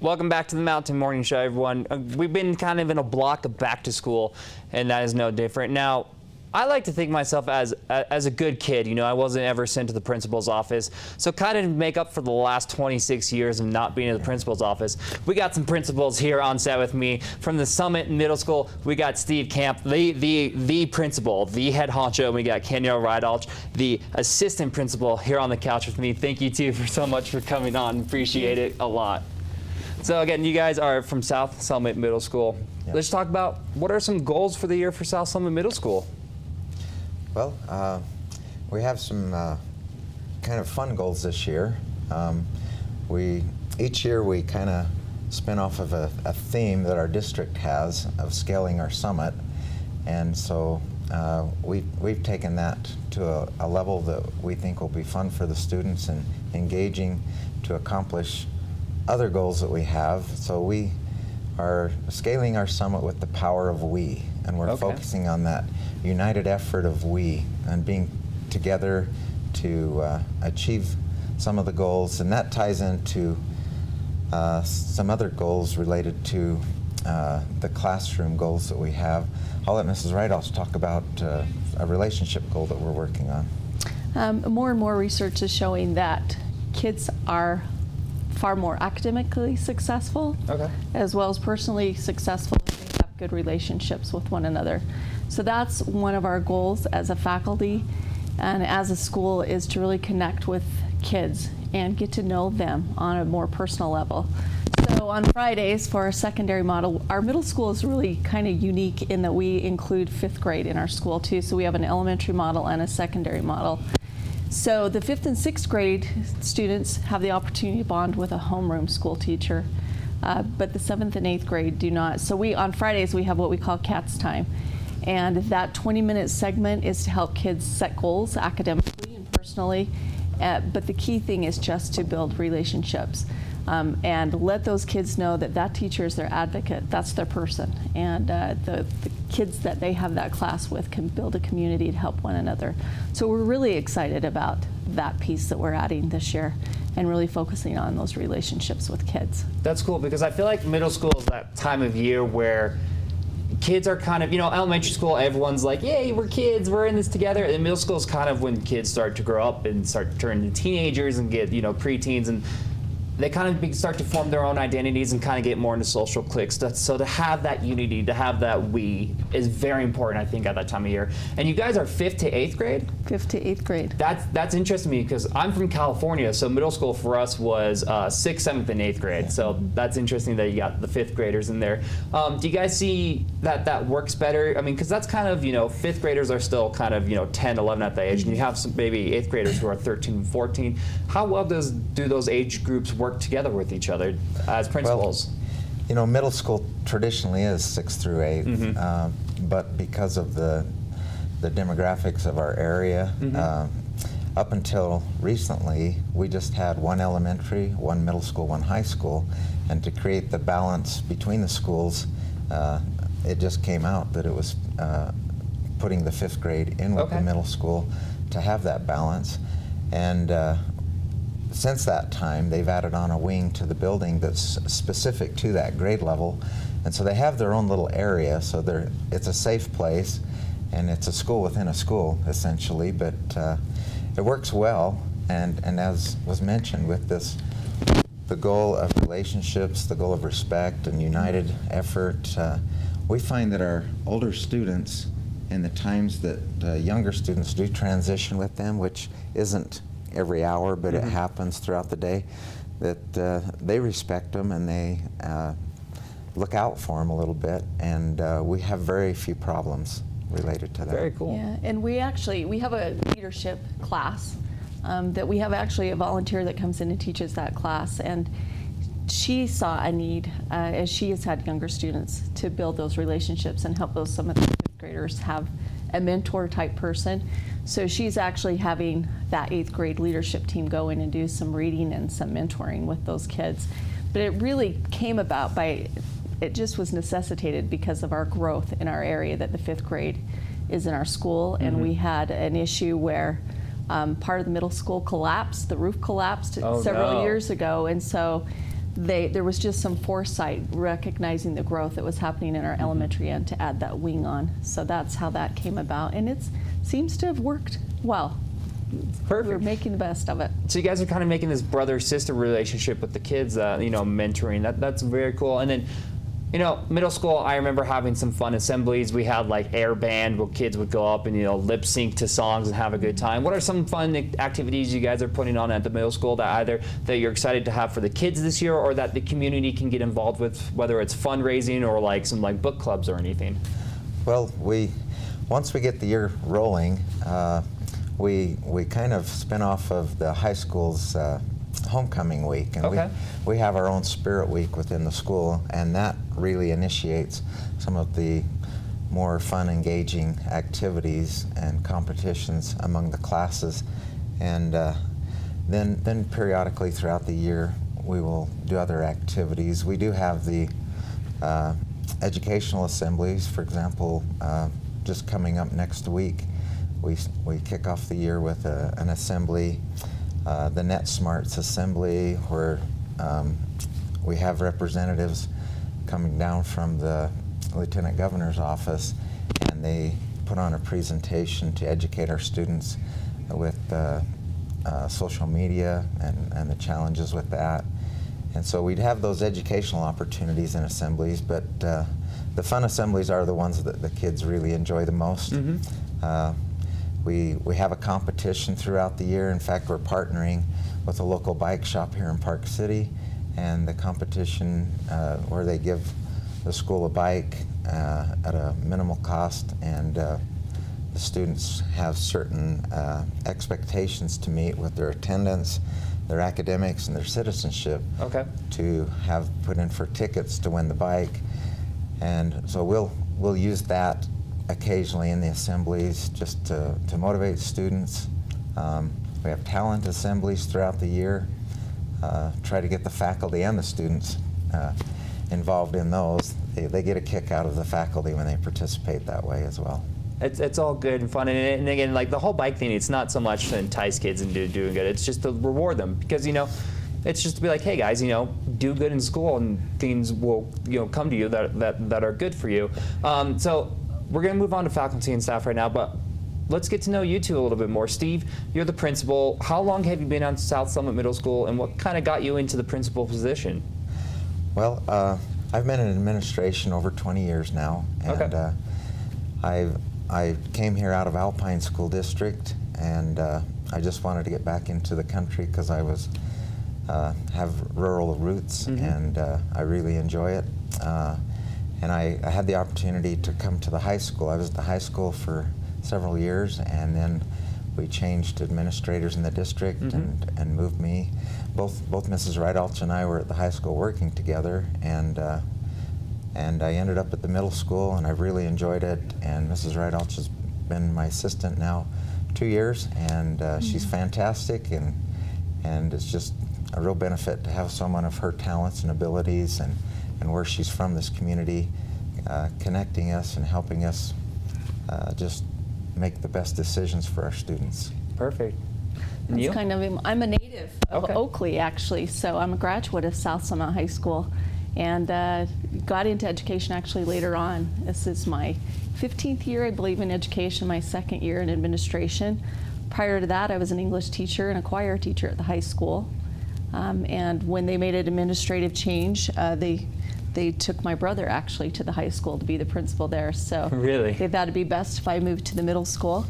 Welcome back to the Mountain Morning Show, everyone. We've been kind of in a block of back to school, and that is no different. Now, I like to think myself as a good kid. You know, I wasn't ever sent to the principal's office. So kind of make up for the last 26 years of not being in the principal's office, we got some principals here on set with me. From the Summit Middle School, we got Steve Camp, the principal, the head honcho. We got Kena Rydalch, the assistant principal, here on the couch with me. Thank you, too, for so much for coming on. Appreciate it a lot. So again, you guys are from South Summit Middle School. Yep. Let's talk about what are some goals for the year for South Summit Middle School? Well, we have some kind of fun goals this year. Each year we kind of spin off of a theme that our district has of scaling our summit, and so we've taken that to a level that we think will be fun for the students and engaging to accomplish other goals that we have. So we are scaling our summit with the power of we, and we're focusing on that united effort of we and being together to achieve some of the goals, and that ties into some other goals related to the classroom goals that we have. I'll let Mrs. Rydalch talk about a relationship goal that we're working on. More and more research is showing that kids are far more academically successful, as well as personally successful if they have good relationships with one another. So that's one of our goals as a faculty and as a school, is to really connect with kids and get to know them on a more personal level. So on Fridays for our secondary model, our middle school is really kind of unique in that we include 5th grade in our school too. So we have an elementary model and a secondary model. So the 5th and 6th grade students have the opportunity to bond with a homeroom school teacher, but the 7th and 8th grade do not. So on Fridays we have what we call CATS time. And that 20-minute segment is to help kids set goals academically and personally. But the key thing is just to build relationships and let those kids know that that teacher is their advocate, that's their person. And the kids that they have that class with can build a community to help one another. So we're really excited about that piece that we're adding this year and really focusing on those relationships with kids. That's cool, because I feel like middle school is that time of year where kids are kind of, you know, elementary school, everyone's like, yay, we're kids, we're in this together. And middle school is kind of when kids start to grow up and start to turn into teenagers and get, you know, preteens, and they kind of start to form their own identities and kind of get more into social cliques. So to have that unity, to have that we, is very important, I think, at that time of year. And you guys are 5th to 8th grade? 5th to 8th grade. That's interesting to me, because I'm from California, so middle school for us was 6th, 7th, and 8th grade. So that's interesting that you got the 5th graders in there. Do you guys see that works better? I mean, because that's kind of, you know, 5th graders are still kind of, you know, 10, 11 at that age, and you have some maybe 8th graders who are 13 and 14. How well do those age groups work together with each other as principals? Well, you know, middle school traditionally is 6th through 8th, but because of the demographics of our area, up until recently, we just had one elementary, one middle school, one high school, and to create the balance between the schools, it just came out that it was putting the 5th grade in with the middle school to have that balance. And since that time, they've added on a wing to the building that's specific to that grade level, and so they have their own little area, so it's a safe place, and it's a school within a school, essentially, but it works well, and as was mentioned with this, the goal of relationships, the goal of respect and united effort, we find that our older students, and the times that younger students do transition with them, which isn't every hour, but it happens throughout the day, that they respect them and they look out for them a little bit, and we have very few problems related to that. Very cool. Yeah, and we have a leadership class that we have actually a volunteer that comes in and teaches that class, and she saw a need as she has had younger students to build those relationships and help some of the 5th graders have a mentor type person. So she's actually having that 8th grade leadership team go in and do some reading and some mentoring with those kids. But it really came about it just was necessitated because of our growth in our area, that the 5th grade is in our school, and we had an issue where part of the middle school collapsed, the roof collapsed several years ago, and so there was just some foresight, recognizing the growth that was happening in our elementary end, to add that wing on. So that's how that came about, and it seems to have worked well. Perfect. We're making the best of it. So you guys are kind of making this brother-sister relationship with the kids, mentoring. That's very cool. And then, middle school, I remember having some fun assemblies. We had like air band where kids would go up and, lip sync to songs and have a good time. What are some fun activities you guys are putting on at the middle school that you're excited to have for the kids this year, or that the community can get involved with, whether it's fundraising or like some like book clubs or anything? Well, once we get the year rolling, we kind of spin off of the high school's homecoming week, and okay. we have our own spirit week within the school, and that really initiates some of the more fun, engaging activities and competitions among the classes. And then periodically throughout the year, we will do other activities. We do have the educational assemblies. For example, just coming up next week, we kick off the year with an assembly, the Net Smarts assembly, where we have representatives coming down from the Lieutenant Governor's office, and they put on a presentation to educate our students with social media and the challenges with that. And so we'd have those educational opportunities in assemblies, but the fun assemblies are the ones that the kids really enjoy the most. Mm-hmm. We have a competition throughout the year. In fact, we're partnering with a local bike shop here in Park City, and the competition where they give the school a bike at a minimal cost, and the students have certain expectations to meet with their attendance, their academics, and their citizenship, okay, to have put in for tickets to win the bike. And so we'll use that occasionally in the assemblies just to motivate students. We have talent assemblies throughout the year, try to get the faculty and the students involved in those. They get a kick out of the faculty when they participate that way as well. It's all good and fun, and again, like the whole bike thing, it's not so much to entice kids into doing good, it's just to reward them, because it's just to be like, hey guys, do good in school and things will come to you that are good for you. So we're going to move on to faculty and staff right now, but let's get to know you two a little bit more. Steve, you're the principal. How long have you been on South Summit Middle School, and what kind of got you into the principal position? Well, I've been in administration over 20 years now, and okay. I came here out of Alpine School District, and I just wanted to get back into the country because I have rural roots, mm-hmm. and I really enjoy it. And I had the opportunity to come to the high school. I was at the high school for several years, and then we changed administrators in the district, mm-hmm. and moved me. Both Mrs. Rydalch and I were at the high school working together, and I ended up at the middle school, and I've really enjoyed it. And Mrs. Rydalch has been my assistant now 2 years, and mm-hmm. she's fantastic, and it's just a real benefit to have someone of her talents and abilities and where she's from, this community, connecting us and helping us just make the best decisions for our students. Perfect. And you? I'm a native of okay. Oakley, actually, so I'm a graduate of South Summit High School, and got into education actually later on. This is my 15th year, I believe, in education, my 2nd year in administration. Prior to that, I was an English teacher and a choir teacher at the high school. And when they made an administrative change, they took my brother actually to the high school to be the principal there. So really? They thought it'd be best if I moved to the middle school.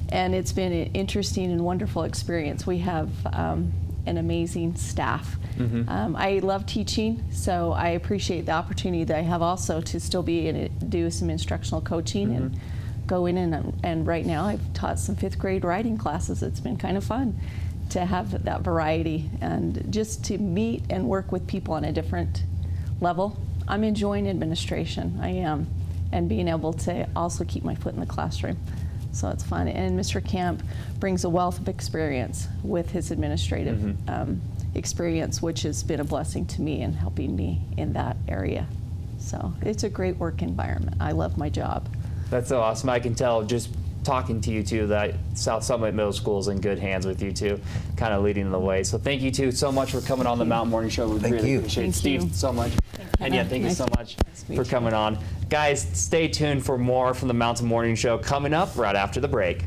And it's been an interesting and wonderful experience. We have an amazing staff. Mm-hmm. I love teaching, so I appreciate the opportunity that I have also to still be and do some instructional coaching, mm-hmm. and go in and right now I've taught some 5th grade writing classes. It's been kind of fun to have that variety and just to meet and work with people on a different level. I'm enjoying administration, I am, and being able to also keep my foot in the classroom. So it's fun. And Mr. Camp brings a wealth of experience with his administrative mm-hmm. Experience, which has been a blessing to me and helping me in that area. So it's a great work environment. I love my job. That's so awesome. I can tell just talking to you two that South Summit Middle School is in good hands with you two, kind of leading the way. So thank you two so much for coming on the Mountain Morning Show. We Thank really you. appreciate it. Thank Steve, you. so much. And yeah, thank you so much Nice to meet for you. coming on. Guys, stay tuned for more from the Mountain Morning Show coming up right after the break.